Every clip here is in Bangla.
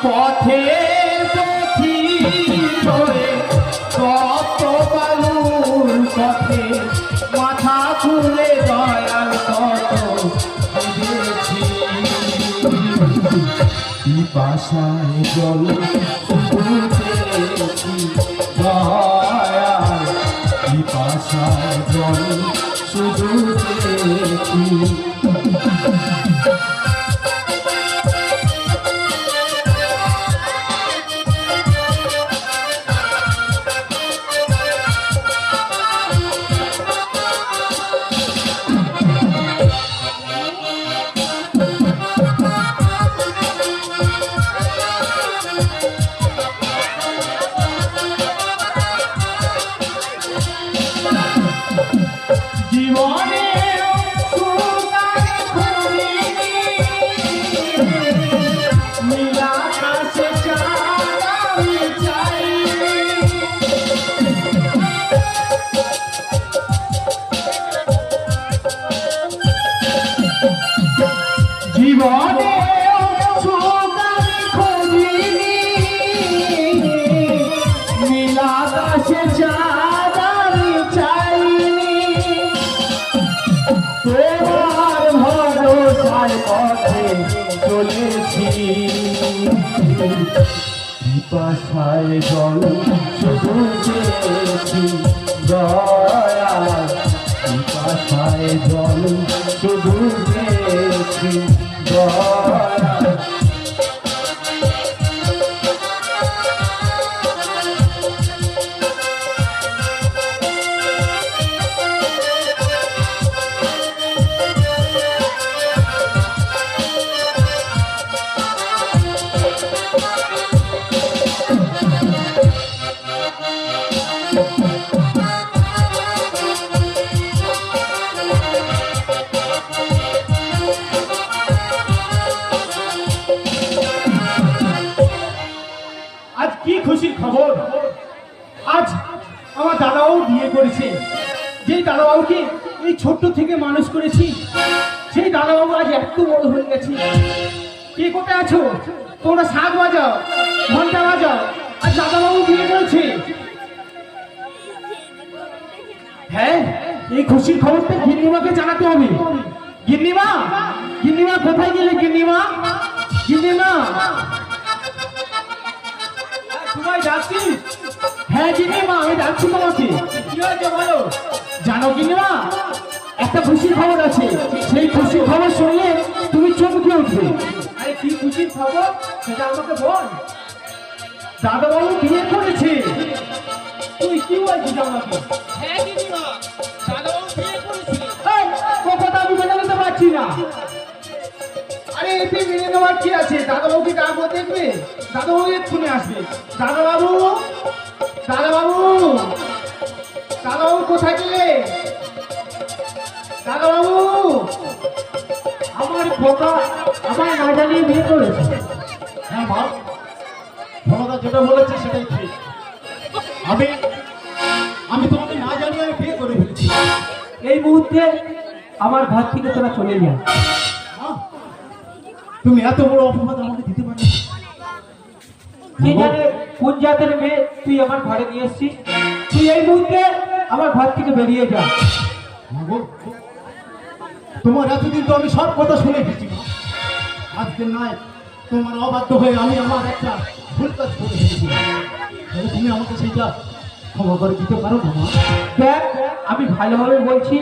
পথের পথিক হয়ে কত বালুর পথে মাথা খুলে দয়াল কত ভেবেছি। পিপাসায় জল বুঝেছি দয়াল, পিপাসায় জল শুধু দেখি। জীবনে সুগারি খোঁজিনি, নীলাকাশে চাঁদ আমি চাইনি, তোমার ভরসায় পথে চলেছি। পিপাসায় জল শুধু চেয়েছি দয়াল, পিপাসায় জল শুধু চেয়েছি দয়াল। আজ কি খুশির খবর, আজ আমার দাদাও বিয়ে করেছে। যেই দাদাবাবুকে এই ছোট্ট থেকে মানুষ করেছি, সেই দাদাবাবু আজ এত বড় হয়ে গেছে। কে কোথায় আছো তোমরা? শাক বাজাও, ঘন্টা বাজাও, আজ দাদাবাবু বিয়ে করেছে। হ্যাঁ, এই খুশির খবরটা গিন্নিমাকে জানাতে হবে। গিন্নিমা, গিন্নিমা কোথায় গেলে? গিন্নিমা, গিন্নিমা তোমায় ডাকছি। হ্যাঁ গিন্নিমা, আমি ডাকছি তোমাকে। কি হয়েছে বলো? জানো গিন্নিমা, একটা খুশির খবর আছে। সেই খুশির খবর শুনলে তুমি চমকে উঠবে। আরে কি খুশির খবর সেটা আমাকে বল। দাদাবাবু বিয়ে করেছে। তুই কি বলছিস আমাকে? হ্যাঁ গিন্নিমা, দাদাবাবু বিয়ে করেছে। ও কথা আমি মেনে নিতে পারছি না। আরে এতে মেনে নেওয়ার কি আছে? দাদাবাবুকে ডাকবো, দেখবে দাদাবাবু এক্ষুনি আসবে। দাদাবাবু, দাদাবাবু, দাদাবাবু কোথায় গেলে? দাদাবাবু, আমার খোকা আমার না জানিয়ে বিয়ে করেছে। হ্যাঁ মা, ভরদা যেটা বলেছে সেটাই ঠিক। আমি আমি তোমাকে না জানিয়ে আমি বিয়ে করে ফেলেছি। এই মুহূর্তে আমার ঘর থেকে তোরা চলে যা। মা, তুমি এত বড় অপবাদ আমাকে দিতে পারো? কি জানে কোন জাতের মেয়ে তুই আমার ঘরে নিয়ে এসছিস। তুই এই মুহূর্তে আমার ঘর থেকে বেরিয়ে যা। তোমার এতদিন তো আমি সব কথা শুনে এসেছি। আজকে নয়, তোমার অবাধ্য হয়ে আমি আমার একটা ভুল কাজ করে ফেলেছি। তবে তুমি আমাকে সেইটা ক্ষমা করে দিতে পারো না মা? দেখ, আমি ভালোভাবে বলছি,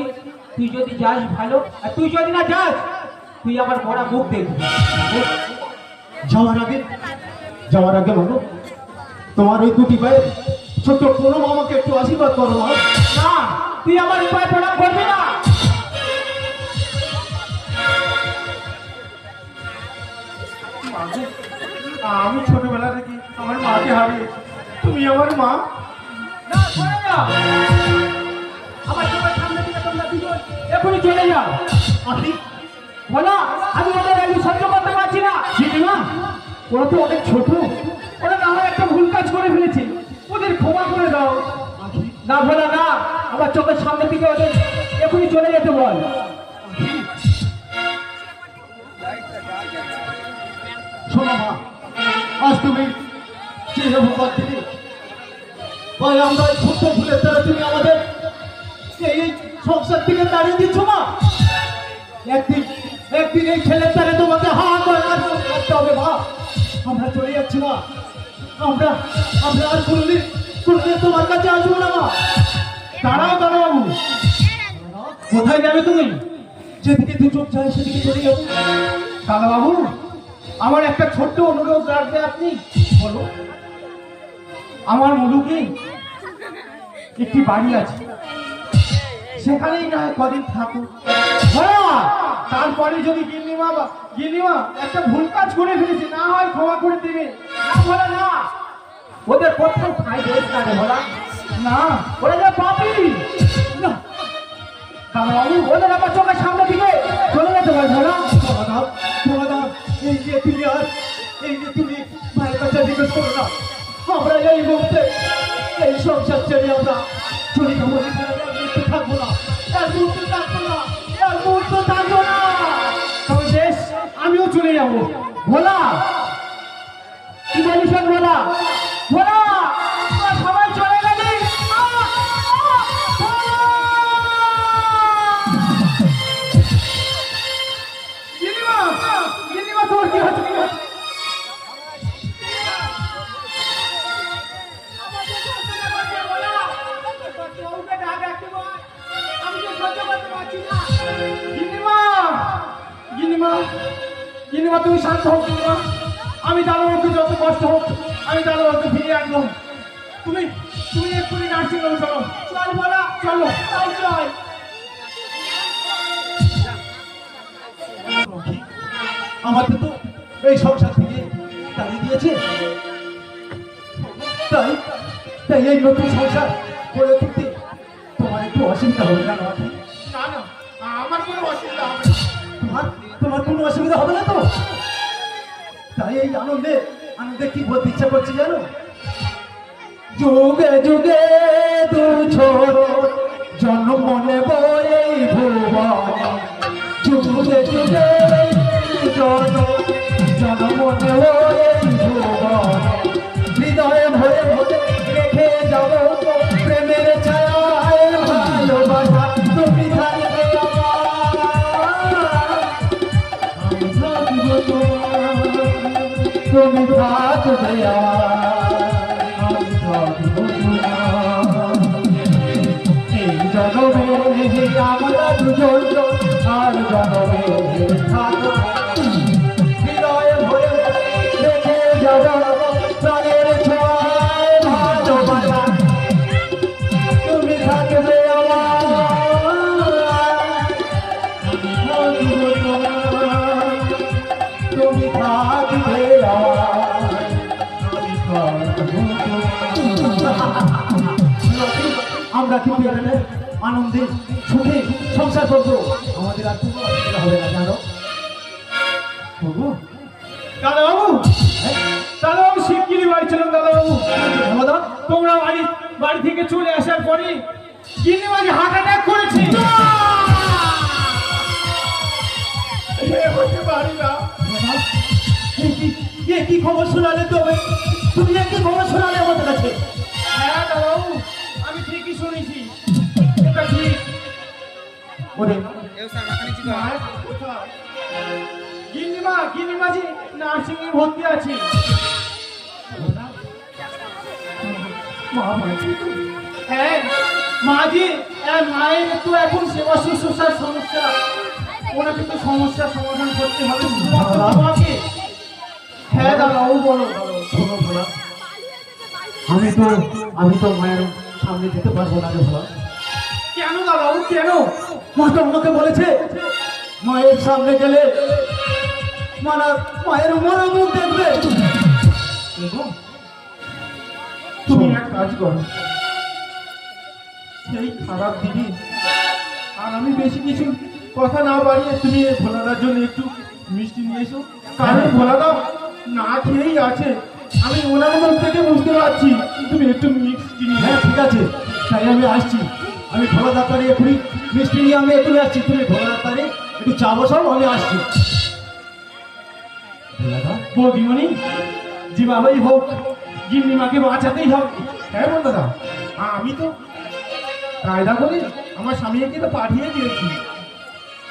তুই যদি যাস ভালো, আর তুই যদি না যাস তুই আমার বড় মুখ দেখবি। যাওয়ার আগে বলো, তোমার ওই দুটি পায়ে ছোট্ট প্রণাম আমাকে একটু আশীর্বাদ করো মা। না, তুই আমার পায়ে প্রণাম করবি না। আমি ছোটবেলা থেকে আমার মাকে হারিয়েছি, তুমি আমার মা। না, চলে যাও। আমার চোখের সামনে থেকে তোমরা দুজন এখনই চলে যাও। বলো, আমি ওদের আমি সহ্য করতে পারছি না। না, ওরা তো অনেক ছোট, ওরা না হয় একটা ভুল কাজ করে ফেলেছে, ওদের ক্ষমা করে দাও। না বলো না, আমার চোখের সামনে থেকে ওদের এখনই চলে যেতে বল। শোনো মা, আজ তুমি যে অপবাদ দিলে, ভাই আমরা এই ছোট্ট ভুলের দ্বারা তুমি আমাদের এই সংসার থেকে দাঁড়িয়ে দিচ্ছ না। একদিন একদিন এই ছেলের দ্বারা তোমাকে হা করে করতে হবে মা। আমরা চলে যাচ্ছি মা, আমরা আমরা আর কোনোদিন তোমার কাছে আসবো না মা। দাঁড়াও দাঁড়াও বাবু, কোথায় যাবে তুমি? যেদিকে তুই চোখ যায় সেদিকে চলে যাবো। দাদা বাবু, আমার একটা ছোট্ট অনুরোধ রাখবে আপনি। বলো। আমার মুলুকে একটি বাড়ি আছে, সেখানেই না হয় কদিন থাকুক। হ্যাঁ, তারপরে যদি গিন্নিমা একটা ভুল কাজ করে ফেলেছে, না হয় ক্ষমা করে দেবে। না বলে না, ওদের কোথাও খাই রয়েছে না রে বলা। না, ওরা যা পাপি না। দাদা বাবু, ওদের আমার চোখের সামনে দিকে চলে যেতে পারে বলা। তোমার এই যে তুমি আর এই যে তুমি মায়ের কাছে জিজ্ঞেস করো না। আমরা এই মুহূর্তে এই সংসার ছেড়ে আমরা চলে যাবো, মৃত্যু থাকবো না, আর মুহূর্তে থাকবো না, আর মুহূর্তে থাকবো না। তবে বেশ, আমিও চলে যাবো। ভোলা, কি বলিস ভোলা? ভোলা, তোরা সবাই চলে গেলি। গিন্নিমা, তোর কি হচ্ছে? কি হচ্ছে? গিন্নিমা, তুমি শান্ত হোক গিন্নিমা। আমি দাদাবাবুকে যত কষ্ট হোক, আমি দাদাবাবুকে ফিরিয়ে আনবো। তুমি তুমি এক্ষুনি নার্সিং হোমে চলো। চল বলা, চলো তাই চল। আমাকে তো এই সংসার থেকে তাড়িয়ে দিয়েছে, তাই তাই এই নতুন সংসার গড়ে তুলতে তোমার একটু অসুবিধা হবে না? না না, আমার কোনো অসুবিধা হবে না। তোমার কোনো অসুবিধা হবে না তো? তাই এই আনন্দে আনন্দে কি বলতে ইচ্ছা করছে জানো? যুগে যুগে দু ছোট জন্ম নেব এই ভুবনে, যুগে যুগে জন্ম নেব এই ভুবনে, হৃদয়ে ভরে ভরে রেখে যাব প্রেমের ছায়ায় ভালোবাসা তুমি থাকবে তুমি থাকবে এই জনমে আমরা দুজন আর জনমে থাকবো, হৃদয়ে ভরে রেখে যাব প্রাণের ছোঁয়ায় ভালোবাসা তুমি থাকবে তুমি থাকবে আমরা কিন্তু এখানে আনন্দে সুখে সংসার করবো, আমাদের আর কোনো অসুবিধা হবে না জানো? দাদাবাবু, দাদাবাবু শিগগিরই বাড়ি চলুন। দাদাবাবু, তোমরা বাড়ি থেকে চলে আসার পরে গিন্নিমাকে হার্ট অ্যাটাক করেছে। পারি না। কি খবর শোনালে তবে? তুমি কি খবর শোনালে আমাদের কাছে? হ্যাঁ দাদাবাবু, আমি ঠিকই শুনেছি, এটা ঠিক। ওরে গিন্নিমা জি নার্সিং এ ভর্তি আছে। হ্যাঁ মাঝি, মায়ের তো এখন সেবা শুশ্রূষার সমস্যা, ওনাকে তো সমস্যার সমাধান করতে হবে তোমাকে। হ্যাঁ দাদাবাবু, বলো। শোনো ভোলা, আমি তো মায়ের সামনে যেতে পারবো না রে ভোলা। কেন দাদাবাবু, কেন? মা তো আমাকে বলেছে মায়ের সামনে গেলে মায়ের মরা মুখ দেখবে। তুমি এক কাজ করো, সেই খারাপ দিদি আর আমি বেশি কিছু কথা না বাড়িয়ে তুমি এই ভোলাদার জন্য একটু মিষ্টি নিয়ে এসো। কারণ ভোলাদা না খেয়েই আছে, আমি ওনার মুখ থেকে বুঝতে পারছি। তুমি একটু মিষ্টি নিয়ে। হ্যাঁ ঠিক আছে, তাই আমি আসছি। আমি ভোলা দাঁতারে এখনই মিষ্টি নিয়ে আমি এখনই আসছি। তুমি ভোলা দাঁতারে একটু চা বসাও, আমি আসছি। বৌদিমণি, যেভাবেই হোক গিন্নিমাকে বাঁচাতেই হবে। হ্যাঁ বন্ধুরা, আমি তো কায়দা করে আমার স্বামীকে তো পাঠিয়ে দিয়েছি।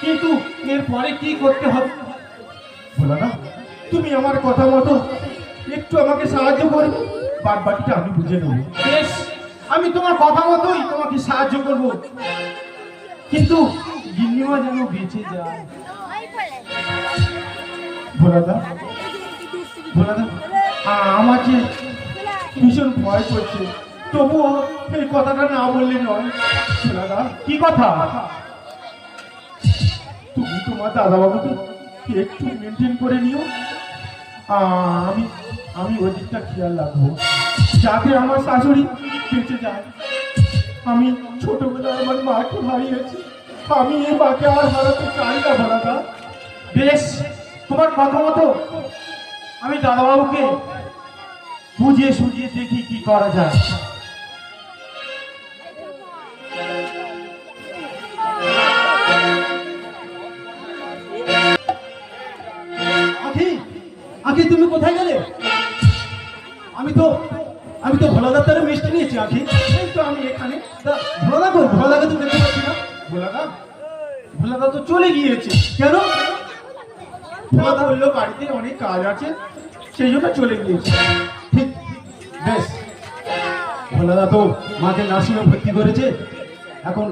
কিন্তু এরপরে কি করতে হবে? বলো না, তুমি আমার কথা মতো একটু আমাকে সাহায্য করবে, বাদ বাকিটা আমি বুঝে নেবো। বেশ, আমি তোমার কথা মতোই তোমাকে সাহায্য করব, কিন্তু গিন্নিমা যেন বেঁচে যায়। ভোলাদা, ভোলাদা, আমার যে ভীষণ ভয় করছে, তবুও এই কথাটা না বললে নয়। ভোলাদা, কি কথা? তুমি তোমার দাদাবাবুকে একটু মেনটেন করে নিও। আমি আমি ওদিকটা খেয়াল রাখবো, যাতে আমার শাশুড়ি বেঁচে যায়। আমি ছোটবেলায় আমার মাকে হারিয়েছি, আমি এই মাকে আর হারাতে চাই না। ভোলাদা, বেশ, তোমার কথা মতো আমি দাদাবাবুকে বুঝিয়ে সুঝিয়ে দেখি কি করা যায়। আখি, আখি তুমি কোথায় গেলে? আমি তো ভোলাদার তারা মিষ্টি নিয়েছি। আখি, এই তো আমি এখানে। ভোলাদা কই? ভোলাদাকে তো দেখতে পাচ্ছি না। ভোলাদা, ভোলাদা তো চলে গিয়েছে। কেন? ভোলাদা বললো বাড়িতে অনেক কাজ আছে, সেই জন্য চলে গিয়েছে। ঠিক, বেশ। ভোলাদা তো মাকে নার্সিংহোমে ভর্তি করেছে, এখন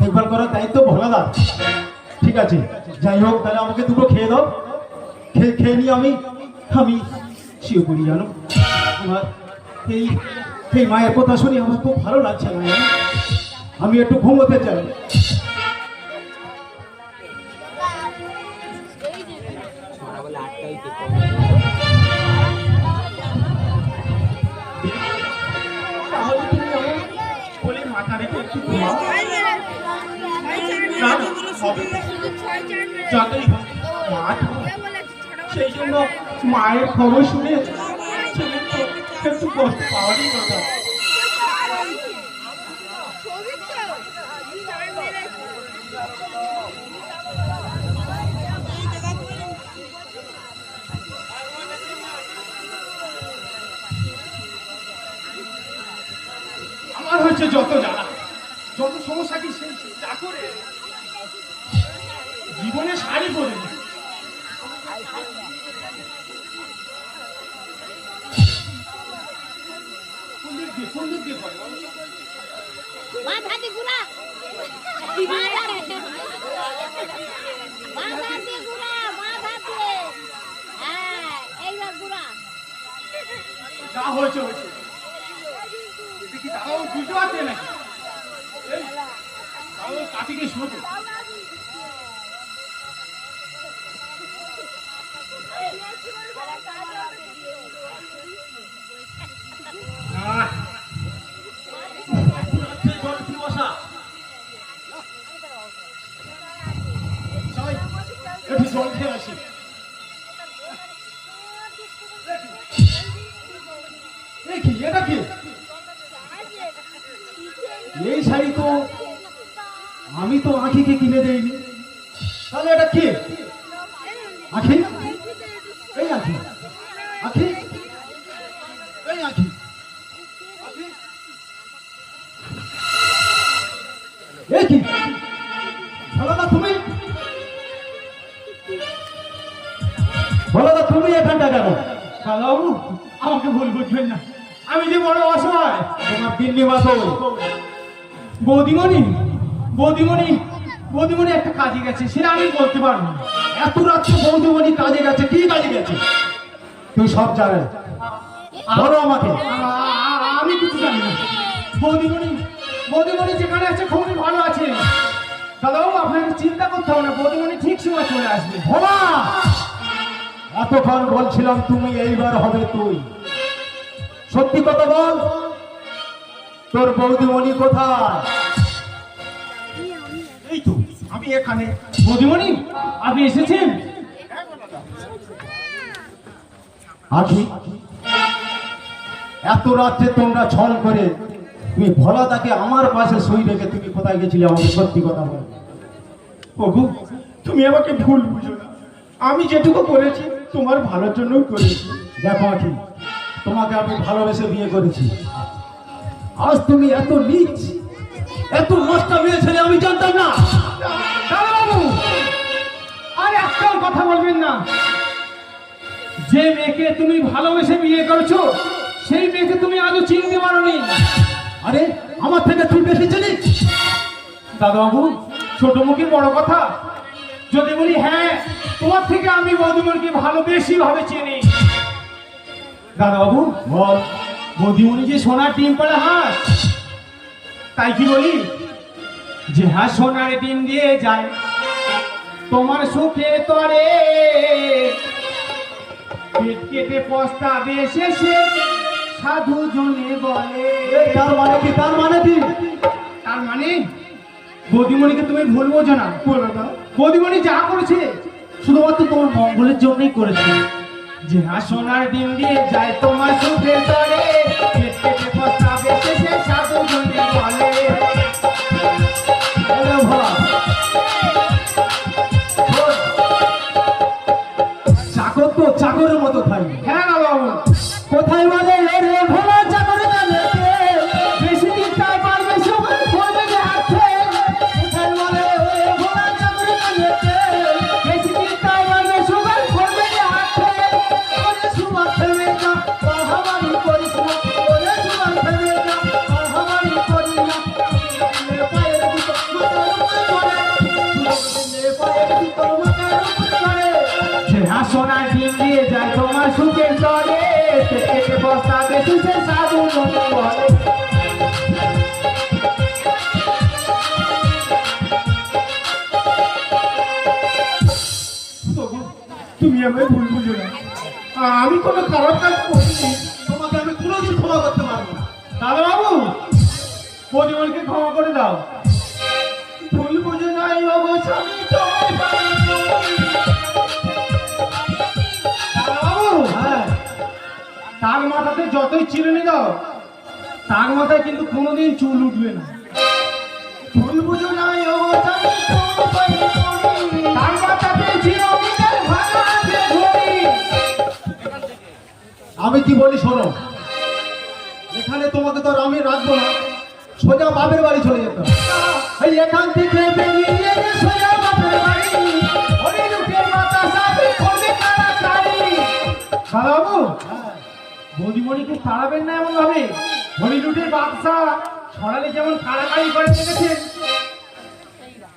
দেখভাল করার দায়িত্ব ভোলাদা। ঠিক আছে, যাই হোক, তাহলে আমাকে দুটো খেয়ে দাও। খেয়ে নিয়ে আমি শুয়ে পড়ি। জানো, আমার এই মায়ের কথা শুনে আমার খুব ভালো লাগছে না। আমি একটু ঘুমোতে চাই। তাহলে তুমি আমার কোলে মাথা রেখে একটু ঘুমাও। না, হবে না। যতই হোক, মা তো, সেই জন্য মায়ের খবর শুনে ছেলের তো একটু কষ্ট পাওয়ারই কথা। আমার হচ্ছে যত জ্বালা, যত সমস্যা, কি সেই যা করে জীবনে শাড়ি পরে নি। কোন দিক দিয়ে পরে? মাথা দিয়ে ঘুরা, মাথা দিয়ে ঘুরা, মাথা দিয়ে, হ্যাঁ, এইবার ঘুরা। যা হয়েছে হয়েছে। এটা কি দাদাও বুঝতে পারছে নাকি? এই, দাদাও কাছে গিয়ে শোনো। একটু জল খেয়ে আসি। কি এটা? কি এই শাড়ি তো আমি তো আঁখিকে কিনে দেইনি, তাহলে এটা কি? আঁখি, এই আঁখি, আঁখি, এই আঁখি, আঁখি, এই কি? ভোলাদা তুমি, ভোলাদা তুমি এখানটা কেন? দাদাবাবু, আমাকে ভুল বুঝবেন না, আমি যে বড় অসহায়। তোমার গিন্নিমা তো বৌদিমণি, বৌদিমণি, বৌদিমণি একটা কাজে গেছে, সেটা আমি বলতে পারবো না। এত রাত্রে বৌদিমণি কাজে গেছে? কি কাজে গেছে? তুই সব জানেন, বলো আমাকে। আমি কিছু জানি না। বৌদিমণি, বৌদিমণি যেখানে আছে খুবই ভালো আছে। দাদাবাবু, আপনাকে চিন্তা করতে হবে না, বৌদিমণি ঠিক সময় চলে আসবে। ভোলা, এতক্ষণ বলছিলাম তুমি, এইবার হবে তুই। সত্যি কথা বল, তোর বৌদিমণি কোথায়? এই তো আমি এখানে। বৌদিমণি, আপনি এসেছেন? আখি, এত রাত্রে তোমরা ছল করে তুমি ভোলাদাকে আমার পাশে শুই রেখে তুমি কোথায় গেছিলে? আমাকে সত্যি কথা বল। প্রভু, তুমি আমাকে ভুল বুঝো না, আমি যেটুকু করেছি তোমার ভালোর জন্যই করেছি। দেখো আখি, তোমাকে আমি ভালোবেসে বিয়ে করেছি। আজ তুমি এত নীচ, এত নষ্টা মেয়ে ছেলে আমি জানতাম না। দাদাবাবু আর একটাও কথা বলবেন না। যে মেয়েকে তুমি ভালোবেসে বিয়ে করেছো সেই মেয়েকে তুমি আজও চিনতে পারোনি। আরে আমার থেকে তুই বেশি চিনিস? দাদাবাবু ছোট মুখে বড় কথা। যদি বলি হ্যাঁ তোমার থেকে আমি বৌদিমণিকে ভালো বেশি ভাবে চিনি। দাদাবাবু বল। বৌদিমণি যে সোনার ডিম পাড়া হাঁস, তাই কি বলি যে হাঁস সোনার ডিম দিয়ে যায় তোমার সুখে তরে, পেট কেটে পস্তাবে শেষে সাধু জনে বলে। তার মানে কি? তার মানে কি? তার মানে বৌদিমণিকে তুমি ভুল বোঝো না। বলো না, বৌদিমণি যা করেছে শুধুমাত্র তোমার মঙ্গলের জন্যই করেছে। যে হাঁস সোনার ডিম দিয়ে যায় তোমার সুখের তরে, পেট কেটে পস্তাবে শেষে সাধু জনে বলে। আরে বাবা, চাকর তো চাকরের মতো থাকবে। হ্যাঁ না বাবু, কোথায় বলে রে ভোলা চাকর জানে বেশি দিন তাই পারবে সবাই করবে যে হাতে। কোথায় বলে ভোলা চাকর জানে বেশি দিন তাই পারবে সবাই করবে যে হাতে। ওরে সুমা ফেলে যা বাহাবারি করিস না, ওরে সুমা ফেলে যা বাহাবারি করিস না। লে পায়ের ভিতর মাথার উপরে ধরে, লে পায়ের ভিতর মাথার উপরে ধরে। যে হাঁস সোনার ডিম দিয়ে যায় তোমার সুখের তরে, পেট কেটে পস্তাবে শেষে সাধু জনে বলে। তুমি আমায় ভুল বুঝো না, আমি কোনো খারাপ কাজ করিনি। তোমাকে আমি কোনোদিন ক্ষমা করতে পারবো না। দাদা বাবু বৌদিমণিকে ক্ষমা করে দাও। ভুল বুঝো নাই বাবু স্বামী তোমায় পাইনি। দাদা বাবু হ্যাঁ, তার মাথাতে যতই চিরুনি দাও তার মাথায় কিন্তু কোনোদিন চুল উঠবে না। ভুল বুঝো নাই ও স্বামী তোমায় পাইনি। তার মাথাতে চিরুনিদের ভাঙা আছে ঘড়ি। আমি কি বলি শোনো, এখানে তোমাকে তো আর আমি রাখবো না, সোজা বাপের বাড়ি চলে যেতে হবে। এই এখান থেকে বেরিয়ে গিয়ে সোজা বাপের বাড়ি, ওরে লোকের মাথা সাথে করবে তাড়াতাড়ি। দাদাবাবু বৌদিমণিকে তাড়াবেন না এমন ভাবে। হলিউডের বাদশা ছড়ালে যেমন কাড়াকাড়ি করে দেখেছেন,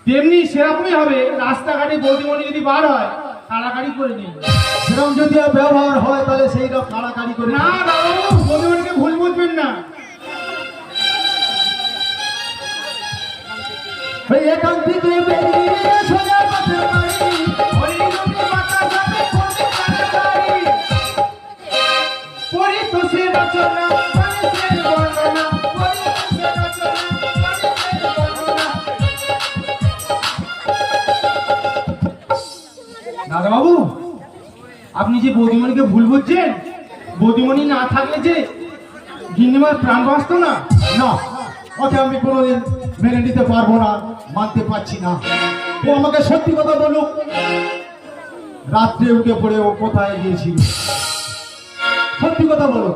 তেমনি সেরকমই হবে। রাস্তাঘাটে বৌদিমণি যদি বার হয় কাড়াকাড়ি করে নিন। সেরকম যদি ব্যবহার হয় তাহলে সেইটা কাড়াকাড়ি করে না দাদাবাবু বৌদিমণিকে ভুল বুঝবেন না। এই এখান থেকে বেরিয়ে গিয়ে সোজা বাপের বাড়ি। হলিউডের বাদশা সাথে করবে তাড়াতাড়ি। পরিতোষের রচনা মানুষের বর্ণনা, পরিতোষের রচনা মানুষের বর্ণনা। দাদাবাবু আপনি যে বৌদিমণিকে ভুল বুঝছেন, বৌদিমণি না থাকলে যে গিন্নিমার প্রাণ বাঁচত না। না, ওকে আমি কোনোদিন মেনে নিতে পারবো না, মানতে পারছি না। ও আমাকে সত্যি কথা বলুক, রাত্রে উঠে পড়ে ও কোথায় গিয়েছিল, সত্যি কথা বলো।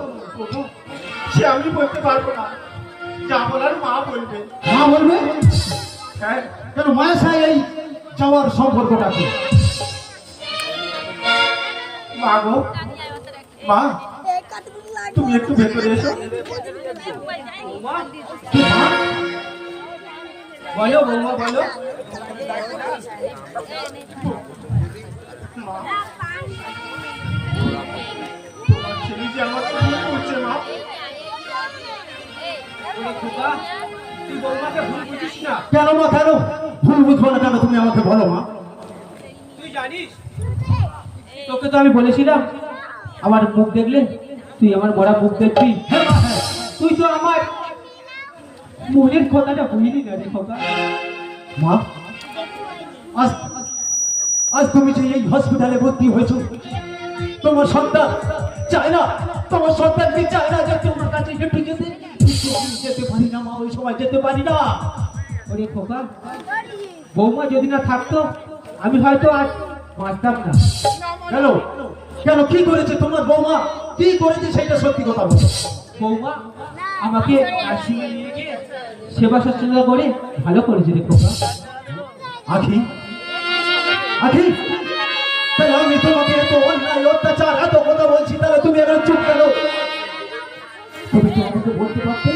সে আমি বলতে পারবো না, যা বলার মা বলবে। মা বলবে? হ্যাঁ কেন মায়ের সাথে এই যাওয়ার সম্পর্কটা কি? মা গো, মা তুমি একটু ভেতরে এসো। কি মা? বলো বৌমা বলো। তোমার ছেলে যে আমার সঙ্গে করছে মা। ওরে খোকা, তুই বৌমাকে ভুল বুঝিস না। কেন মা, কেন ভুল বুঝবো না কেন? তুমি আমাকে বলো মা। তুই জানিস তোকে তো আমি বলেছিলাম আমার মুখ দেখলে তুই আমার বড় মুখ দেখবি। হ্যাঁ মা, হ্যাঁ। তুই তো আমার মনের কথাটা বুঝলি না রে খোকা। মা, আজ আজ তুমি যে এই হসপিটালে ভর্তি হয়েছো, তোমার সন্তান চায় না, তোমার সন্তান কি চায় না যে তোমার কাছে হেঁটে যেতে? কিন্তু আমি যেতে পারি না মা, ওই সময় যেতে পারি না। ওরে খোকা, বৌমা যদি না থাকতো আমি হয়তো আজ বাঁচতাম না। কেন কেন কি করেছে তোমার বৌমা? কি করেছে সেটা সত্যি কথা বলো। বৌমা আমাকে নার্সিংয়ে নিয়ে গিয়ে সেবা শুশ্রূষা করে ভালো করেছে রে খোকা। আখি আখি, তাহলে আমি তোমাকে এত অন্যায় অত্যাচার এত কথা বলছি, তাহলে তুমি এখন চুপ কেন? তুমি তো আমাকে বলতে পারতে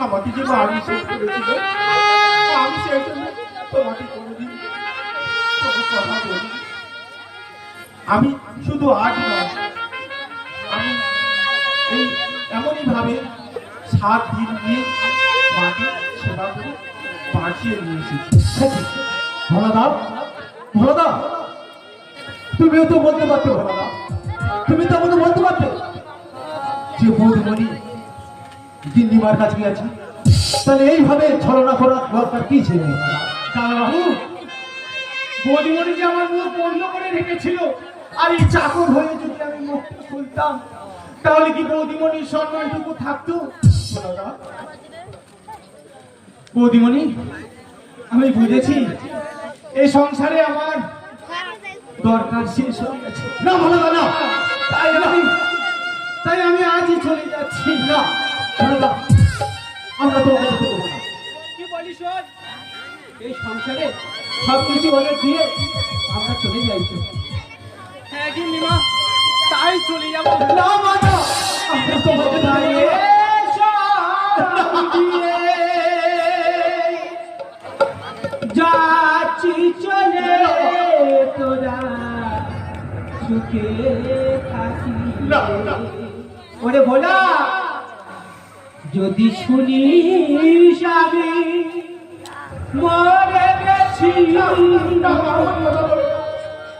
আমাকে যে বাড়ি শেষ করেছিল, আমি সেই জন্য তোমাকে কোনোদিন কোনো কথা বলি। আমি শুধু আজ নয়, আমি এই এমনই ভাবে 7 দিন নিয়ে মাকে সেবা করে বাঁচিয়ে নিয়ে এসেছি। ভোলাদা, ভোলাদা, তুমিও তো বলতে পারতে। ভোলাদা, তুমি তো আমাকে বলতে পারতে যে বৌদিমণি দিল্লিমার কাছে গেছে, তাহলে এইভাবে ছলনা করার দরকার কি ছিল? দাদাবাবু, বৌদিমণি যে আমার মুখ বন্ধ করে রেখেছিল, আর এই চাকর হয়ে যদি আমি মুখটা খুলতাম, তাহলে কি বৌদিমণির সম্মানটুকু থাকতো? ভোলাদা, বৌদিমণি, আমি বুঝেছি এই সংসারে আমার দরকার শেষ হয়ে গেছে। না ভোলাদা, না, তাই আমি আজই চলে যাচ্ছি। না ভোলাদা, আমরা তো ওকে যেতে দেবো না। কি বলিস ওর? এই সংসারে সবকিছু অনেক দিয়ে আমরা চলে যাইছি। হ্যাঁ গিন্নিমা, তাই চলে যাবো। না মা, না, আমরা তোমাকে দাঁড়িয়ে যাচ্ছি চলে, তোরা সুখে থাকি। না, না। ওরে ভোলা, যদি শুনিস আমি মরে গেছি,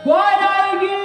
গলায় গিয়ে